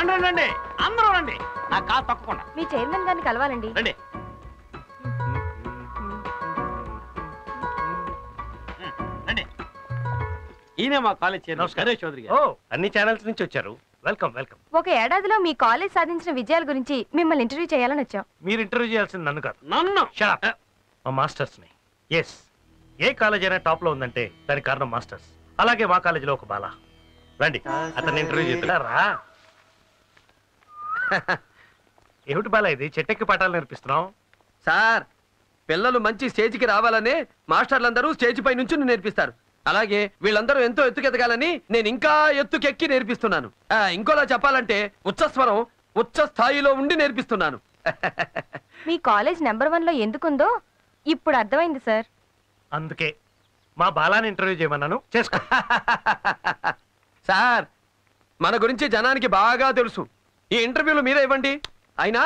రండి రండి అందరూ రండి, నా కాలు తప్పకుండా. మీ చైర్మన్ గారిని కలవాలండి. రండి. రండి. ఈయన మా కాలేజ్ చైర్మన్ గణేష్ చౌదరి గారు. అన్ని ఛానల్స్ నుంచి వచ్చారు. Welcome welcome. ఒక ఏడాదిలో మీ కాలేజ్ సాధించిన విజయాల గురించి మిమ్మల్ని ఇంటర్వ్యూ చేయాలని వచ్చాం. మీరు ఇంటర్వ్యూ చేయాల్సింది నన్ను కాదు, నన్ను. మా మాస్టర్స్ ని. ఎస్, ఏ కాలేజ్ అయినా టాప్ లో ఉందంటే దానికి కారణం మాస్టర్స్. అలాగే మా కాలేజీలో ఒక బాల. రండి, అతన్ని ఇంటర్వ్యూ చేస్తారా? ఏమిటి బాల ఇది, చెట్టెక్కి పాఠాలు నేర్పిస్తున్నాం? సార్, పిల్లలు మంచి స్టేజ్కి రావాలనే మాస్టర్లందరూ స్టేజ్ పై నుంచి నేర్పిస్తారు. అలాగే వీళ్ళందరూ ఎంతో ఎత్తుకెదగాలని నేను ఇంకా ఎత్తుకెక్కి నేర్పిస్తున్నాను. ఇంకోలా చెప్పాలంటే ఉచ్చస్వరం ఉచ్చ స్థాయిలో ఉండి నేర్పిస్తున్నాను. మీ కాలేజ్ నెంబర్ 1 లో ఎందుకుందో ఇప్పుడు అర్థమైంది సార్. అందుకే మా బాలాని ఇంటర్వ్యూ చేయమన్నాను. చేసుకో. సార్, మన గురించి జనానికి బాగా తెలుసు. ఈ ఇంటర్వ్యూలు మీరే ఇవ్వండి. అయినా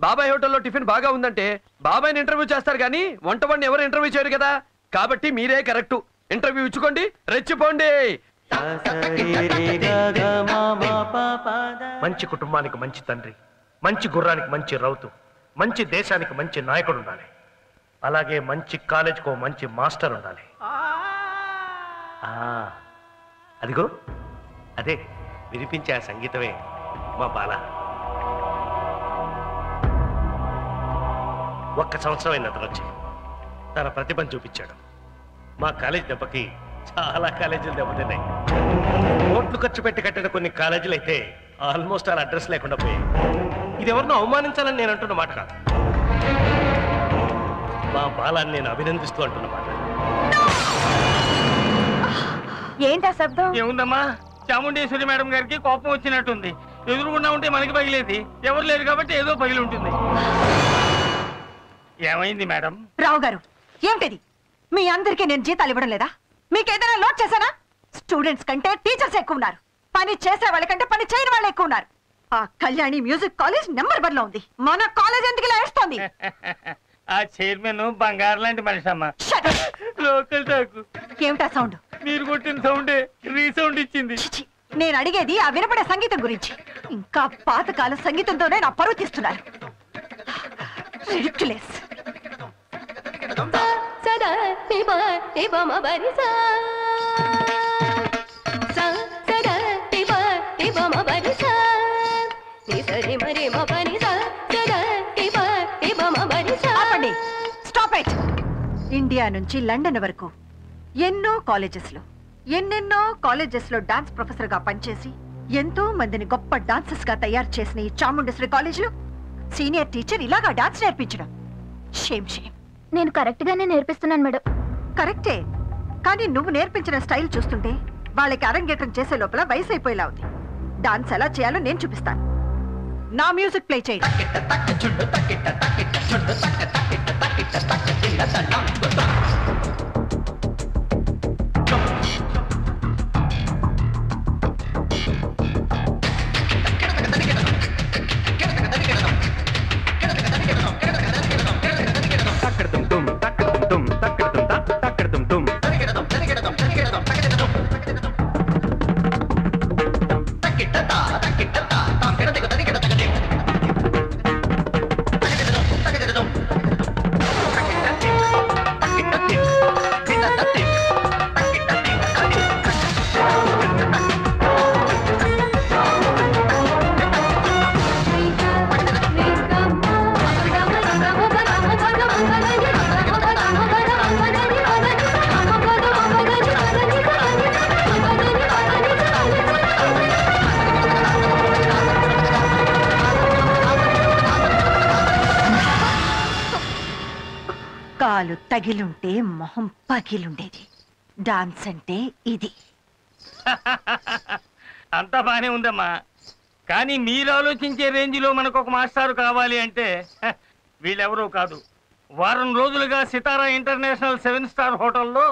బాబాయ్ హోటల్లో టిఫిన్ బాగా ఉందంటే బాబాయ్ని ఇంటర్వ్యూ చేస్తారు కానీ వంటవాడిని ఎవరు ఇంటర్వ్యూ చేయరు కదా. కాబట్టి మీరే కరెక్టు. ఇంటర్వ్యూ ఇచ్చుకోండి, రెచ్చిపోండి. మంచి కుటుంబానికి మంచి తండ్రి, మంచి గుర్రానికి మంచి రౌతు, మంచి దేశానికి మంచి నాయకుడు ఉండాలి. అలాగే మంచి కాలేజ్కో మంచి మాస్టర్ ఉండాలి. అదిగో అదే వినిపించే ఆ సంగీతమే మా బాల. ఒక్క సంవత్సరం అయిన అతను వచ్చి తన ప్రతిభను చూపించాడు. మా కాలేజ్ దెబ్బకి చాలా కాలేజీలు దెబ్బతిన్నాయి. కోట్లు ఖర్చు పెట్టి కట్టిన కొన్ని కాలేజీలు అయితే ఆల్మోస్ట్ వాళ్ళ అడ్రస్ లేకుండా పోయాయి. ఇది ఎవరినో అవమానించాలని నేను అంటున్న మాట కాదు, మా బాలాన్ని నేను అభినందిస్తూ అంటున్న మాట. ఏంటా శబ్దం? ఏముందమ్మా, చాముండేశ్వరి మేడం గారికి కోపం వచ్చినట్టుంది. ఎదురుగుండా ఉంటే మనకి పగిలేది, ఎవరు లేరు కాబట్టి ఏదో పగిలి ఉంటుంది. ఏమైంది మేడం? రావు గారు, ఏమిటిది? మీ అందరికీ నేను జీతాలు ఇవ్వడం లేదా? మీకేదైనా లోడ్ చేశానా? స్టూడెంట్స్ కంటే టీచర్స్ ఎక్కువ ఉన్నారు. పని చేసే వాళ్ళకంటే పని చేయని వాళ్ళు ఎక్కువ ఉన్నారు. ఆ కళ్యాణి మ్యూజిక్ కాలేజ్ నెంబర్ 1 లో ఉంది. మన కాలేజ్ ఎందుకు ఇలా ఏడుస్తోంది? ఆ చైర్మన్ బంగారు లాంటి మనిషి అమ్మా. Local talk. ఏమిటా సౌండ్? మీరు కొట్టిన సౌండే రీసౌండ్ ఇచ్చింది. నేను అడిగేది ఆ వినపడే సంగీతం గురించి. ఇంకా పాతకాల సంగీతంతోనే నా పరువు తీస్తున్నారు. రిడిక్యులస్. Stop it. ఇండియా నుంచి లండన్ వరకు ఎన్నో కాలేజెస్ లో డాన్స్ ప్రొఫెసర్ గా పనిచేసి ఎంతో మందిని గొప్ప డాన్సర్స్ గా తయారు చేసిన ఈ చాముండేశ్వరి కాలేజ్ లో సీనియర్ టీచర్ ఇలాగా డాన్స్ నేర్పించడం షేమ్ షేమ్. నేను కరెక్ట్ గానే నేర్పిస్తున్నాను మేడం. కరెక్టే, కానీ నువ్వు నేర్పించిన స్టైల్ చూస్తుంటే వాళ్ళకి అరంగేట్రం చేసే లోపల వయసు అయిపోయేలా ఉంది. డాన్స్ ఎలా చేయాలో నేను చూపిస్తాను. నా మ్యూజిక్ ప్లే చేయండి. కాలు తగిలుంటే మొహం పగిలుండేది. డాన్స్ అంటే ఇది. అంతా బానే ఉందమ్మా, కానీ మీరు ఆలోచించే రేంజ్లో మనకు ఒక మాస్టారు కావాలి అంటే వీళ్ళెవరూ కాదు. వారం రోజులుగా సితారా ఇంటర్నేషనల్ 7 స్టార్ హోటల్లో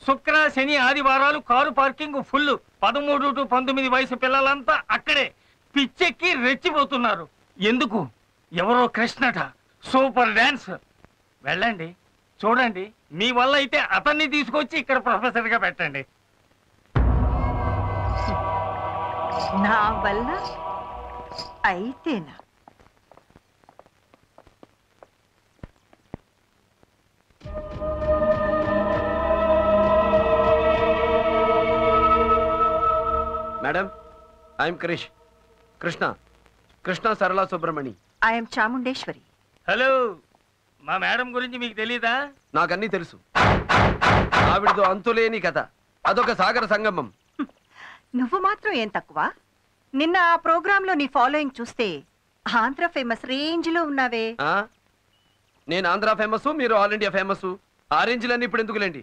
శుక్ర శని ఆదివారాలు కారు పార్కింగ్ ఫుల్. 13 to 19 వయసు పిల్లలంతా అక్కడే పిచ్చెక్కి రెచ్చిపోతున్నారు. ఎందుకు? ఎవరో కృష్ణట సూపర్ డాన్స్. వెళ్ళండి, చూడండి. మీ వల్ల అయితే అతన్ని తీసుకొచ్చి ఇక్కడ ప్రొఫెసర్ గా పెట్టండి. నా వల్ల అయితేనా? మేడం, ఐఎమ్ కృష్ణ సరళ సుబ్రమణి. ఐఎమ్ చాముండేశ్వరి. హలో, మా మేడం గురించి మీకు తెలీదా? నాకన్నీ తెలుసు. ఆవిడతో అంతులేని కథ, అదొక సాగర సంగమం. నువ్వు మాత్రం ఏం తక్కువ? నిన్న ఆ ప్రోగ్రాంలో నీ ఫాలోయింగ్ చూస్తే ఆంధ్ర ఫేమస్ రేంజ్ లో ఉన్నావే. నేను ఆంధ్ర ఫేమస్, మీరు ఆల్ ఇండియా ఫేమస్. ఆ రేంజ్లన్నీ ఇప్పుడు ఎందుకులేండి.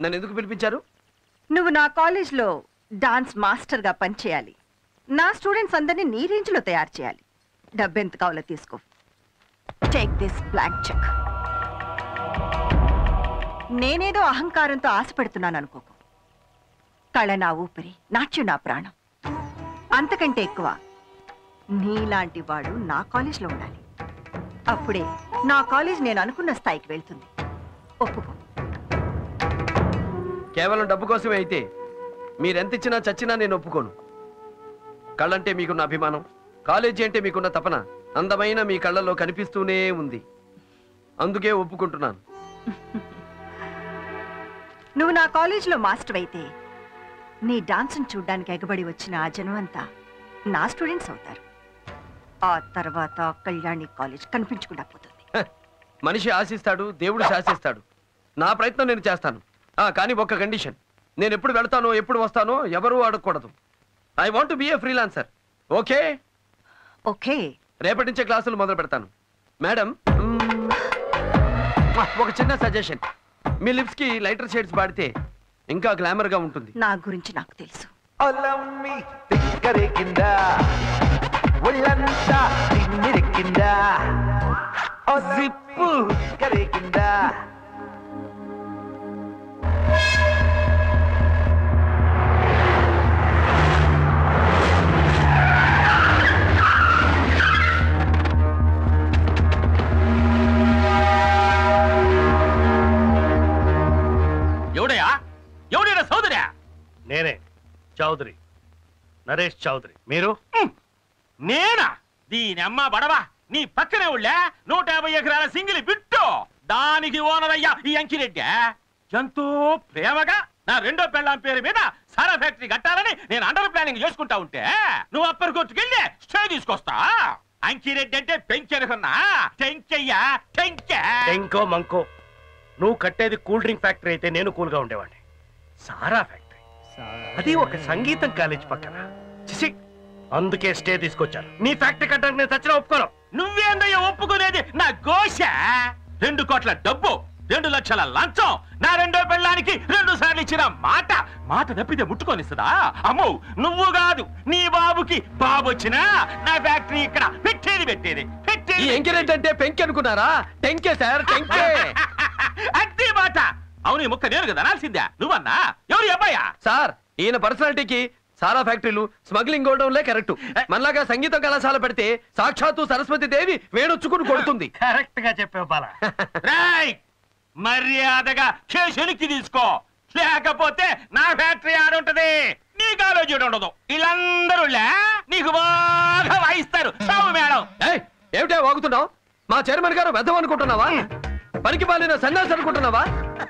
నన్ను ఎందుకు పిలిపించారు? నువ్వు నా కాలేజ్లో డాన్స్ మాస్టర్ గా పనిచేయాలి. నా స్టూడెంట్స్ అందరినీ నీ రేంజ్ లో తయారు చేయాలి. డబ్బెంత కావాలో తీసుకో. Take this blank cheque. నేనేదో అహంకారంతో ఆశ పెడుతున్నాను అనుకోకు. కళ నా ఊపిరి, నాట్యం నా ప్రాణం. అంతకంటే ఎక్కువ నీలాంటి వాడు నా కాలేజ్లో ఉండాలి. అప్పుడే నా కాలేజ్ నేను అనుకున్న స్థాయికి వెళ్తుంది. ఒప్పుకో. కేవలం డబ్బు కోసమే అయితే మీరెంత ఇచ్చినా చచ్చినా నేను ఒప్పుకోను. కళ్ళంటే మీకున్న అభిమానం, కాలేజీ అంటే మీకున్న తపన అందమైన మీ కళ్ళల్లో కనిపిస్తూనే ఉంది. అందుకే ఒప్పుకుంటున్నాను. నువ్వు నా కాలేజీలో మాస్టర్ అయితే నీ డాన్స్ని చూడ్డానికి ఎగబడి వచ్చిన ఆ జనం అంతా నా స్టూడెంట్స్ అవుతారు. ఆ తర్వాత కళ్యాణి కాలేజ్ కనిపించకుండా పోతుంది. మనిషి ఆశిస్తాడు, దేవుడు శాసిస్తాడు. నా ప్రయత్నం నేను చేస్తాను. కానీ ఒక్క కండిషన్. నేను ఎప్పుడు వెళ్తానో ఎప్పుడు వస్తానో ఎవరూ అడగకూడదు. I want to be A freelancer. Okay? Okay. రేపటి నుంచే క్లాసులు మొదలు పెడతాను. మేడం, ఒక చిన్న సజెషన్. మీ లిప్స్ కి లైటర్ షేడ్స్ వాడితే ఇంకా గ్లామర్ గా ఉంటుంది. నా గురించి నాకు తెలుసు. ఎవడయా? ఎవడైనా సోదరా? నేనే, చౌదరి, నరేష్ చౌదరి. మీరు? నేనా? దీని అమ్మ బడవా, నీ పక్కనే ఉళ్ళా 150 ఎకరాల సింగిలి బిట్టు. దానికి ఓనర్ అయ్యా ఈ అంకిరెడ్డి. ఎంతో ప్రేమగా నా రెండో పెళ్ళాం పేరు మీద సారా ఫ్యాక్టరీ కట్టాలని నేను అండర్ ప్లానింగ్ చేసుకుంటా ఉంటే నువ్వు అప్పర్ కోర్టుకెళ్ళి స్టే తీసుకొస్తా. అంకిరెడ్డి అంటే పెంచెనుకున్నా టెంకయ్యా, టెంకో మంకో. నువ్వు కట్టేది కూల్ డ్రింక్ ఫ్యాక్టరీ అయితే నేను కూల్గా ఉండేవాడిని. సారా ఫ్యాక్టరీ, అది ఒక సంగీతం కాలేజ్ పక్కన. చిసి, అందుకే స్టే తీసుకొచ్చాను. నీ ఫ్యాక్టరీ కట్టడానికి నేను చచ్చిన ఒప్పుకోను. నువ్వేందయ్యా ఒప్పుకునేది? నా గోష 2 కోట్ల డబ్బు, 2 లక్షల లంచం, నా రెండో పెళ్ళానికి 2 సార్లు ఇచ్చిన మాట తప్పితే ముట్టుకొనిస్తుందా? అమ్మో, నువ్వు కాదు నీ బాబుకి బాబు వచ్చినా నా ఫ్యాక్టరీ ఇక్కడ పెట్టేది. ఈ ఎంకరేజ్ అంటే పెంకి అనుకున్నారా? టెంకే సార్, టెంకే. అదే మాట. అవును, ఈ ముక్క నేను కదా అనాల్సిందా? నువ్వన్నా? ఎవరు అబ్బాయా? సార్, ఈయన పర్సనాలిటీకి సారా ఫ్యాక్టరీలు, స్మగ్లింగ్ గోడౌన్లే కరెక్ట్. మనలాగా సంగీత కళాశాల పెడితే సాక్షాత్తు సరస్వతి దేవి వేణొచ్చుకుని కొడుతుంది. కరెక్ట్ గా చెప్పావు బాలా. మర్యాదగా కేసునికి తీసుకో, లేకపోతే నా ఫ్యాక్టరీ ఆడుంటది, నీ కాలేజీ ఉండదు. వీళ్ళందరూ నీకు బాగా వాయిస్తారు. మేడం, ఏమిటా వాగుతున్నావు? మా చైర్మన్ గారు వెధం అనుకుంటున్నావా? పనికి పాలిన సన్యాసి అనుకుంటున్నావా?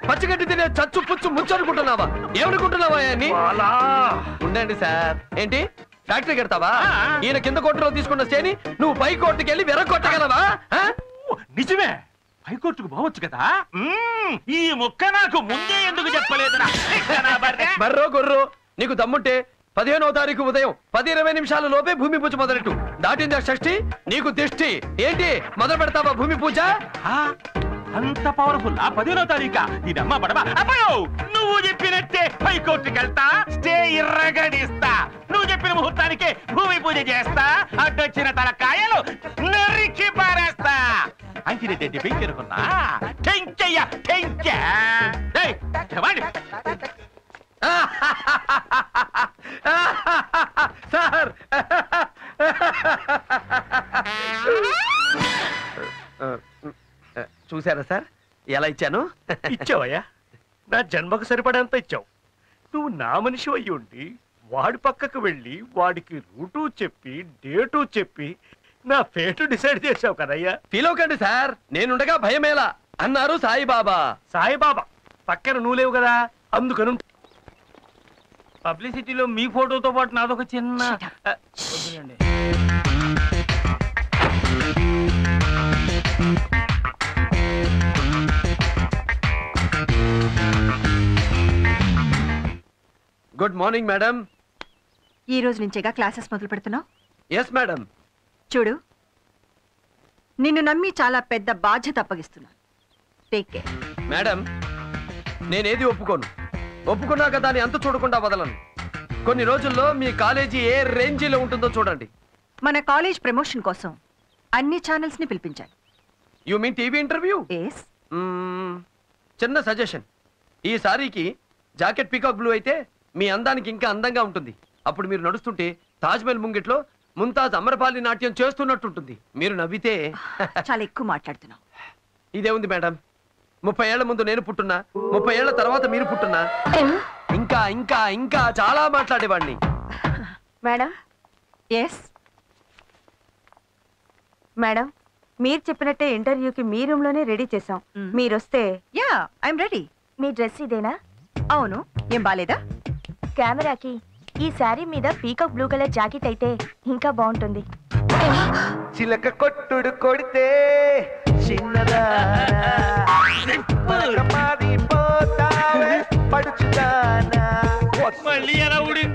పచ్చిగడ్డి తినే చచ్చు పుచ్చు ముంచు అనుకుంటున్నావా? ఏమనుకుంటున్నావా? ఉండండి సార్. ఏంటి ఫ్యాక్టరీ కడతావా? ఈయన కింద కోర్టులో తీసుకున్న స్టేని నువ్వు పై కోర్టుకి వెళ్ళి వెరగొట్టగలవా? నిజమే, హైకోర్టుకు పోవచ్చు కదా. ఈ ముక్క నాకు ముందే ఎందుకు చెప్పలేదురా? బర్రో గొర్రో, నీకు దమ్ముంటే 15వ తారీఖు ఉదయం 10:20 నిమిషాల లోపే భూమి పూజ మొదలెట్టు. దాటిందా షష్ఠి? నీకు దిష్టి. ఏంటి మొదలు పెడతావా భూమి పూజ? అంత పవర్ఫుల్ 15వ తారీఖా? దీనమ్మ బడవా. అబ్బో, నువ్వు చెప్పినట్టే హైకోర్టుకి వెళ్తా, స్టే ఇర్రగడిస్తా. నువ్వు చెప్పిన ముహూర్తానికి భూమి పూజ చేస్తా, అడ్డొచ్చిన తలకాయలు నరికి పారేస్తా. అంకిరెడ్డి అంటే పెంకెరుకున్నా టెంకయ్య, టెంకే. సార్, చూసారా సార్ ఎలా ఇచ్చాను? ఇచ్చావయ్యా, నా జన్మకు సరిపడేంత ఇచ్చావు. నువ్వు నా మనిషి అయ్యి ఉండి వాడి పక్కకు వెళ్ళి వాడికి రూటు చెప్పి డేటు చెప్పి నా ఫేటు డిసైడ్ చేసావు కదయ్యా. ఫీల్ అవ్వకండి సార్, నేనుండగా భయమేలా అన్నారు సాయిబాబా. సాయిబాబా పక్కన నువ్వు లేవు కదా, అందుకను. పబ్లిసిటీలో మీ ఫోటోతో పాటు నాదొక చిన్న వద్దులేండి. Good morning madam. ఈ రోజు నుంచేగా క్లాసెస్ మొదలు పెడుతున్నావు. Yes madam. చూడు, నిన్ను నమ్మి చాలా పెద్ద బాధ్యత అప్పగిస్తున్నాను. Take care. మేడం, నేనేది ఒప్పుకోను. ఒప్పుకున్నాక దాన్ని అంత చూడకుండా వదలను. కొన్ని రోజుల్లో మీ కాలేజీ ఏ రేంజీలో ఉంటుందో చూడండి. మన కాలేజ్ ప్రమోషన్ కోసం అన్ని ఛానల్స్ ని పిలిపించాను. You mean TV interview? Yes. చిన్న సజెషన్, ఈ సారీకి జాకెట్ పీకాక్ బ్లూ అయితే మీ అందానికి ఇంకా అందంగా ఉంటుంది. అప్పుడు మీరు నడుస్తుంటే తాజ్మహల్ ముంగిట్లో ముంతాజ్ అమరపాలి నాట్యం చేస్తున్నట్టుంటుంది. మీరు నవ్వితే చాలా ఎక్కువ మాట్లాడుతున్నావు. ఇదే ఉంది మేడం. 30 ఏళ్ల ముందు నేను పుట్టున్నా, 30 ఏళ్ల తర్వాత మీరు పుట్టున్నా, ఇంకా ఇంకా ఇంకా చాలా మాట్లాడేవాడిని. Madam yes. మేడం, మీరు చెప్పినట్టే ఇంటర్వ్యూకి మీ రూమ్ లోనే రెడీ చేసాం. మీరు వస్తే. Yeah, I'm ready. Me dress ఇదేనా? అవును. ఏం బాలేదా? కెమెరాకి ఈ శారీ మీద పీకాక్ బ్లూ కలర్ జాకెట్ అయితే ఇంకా బాగుంటుంది. చిలక కొట్టుడు కొడితే మళ్ళీ ఎలా ఊడింది?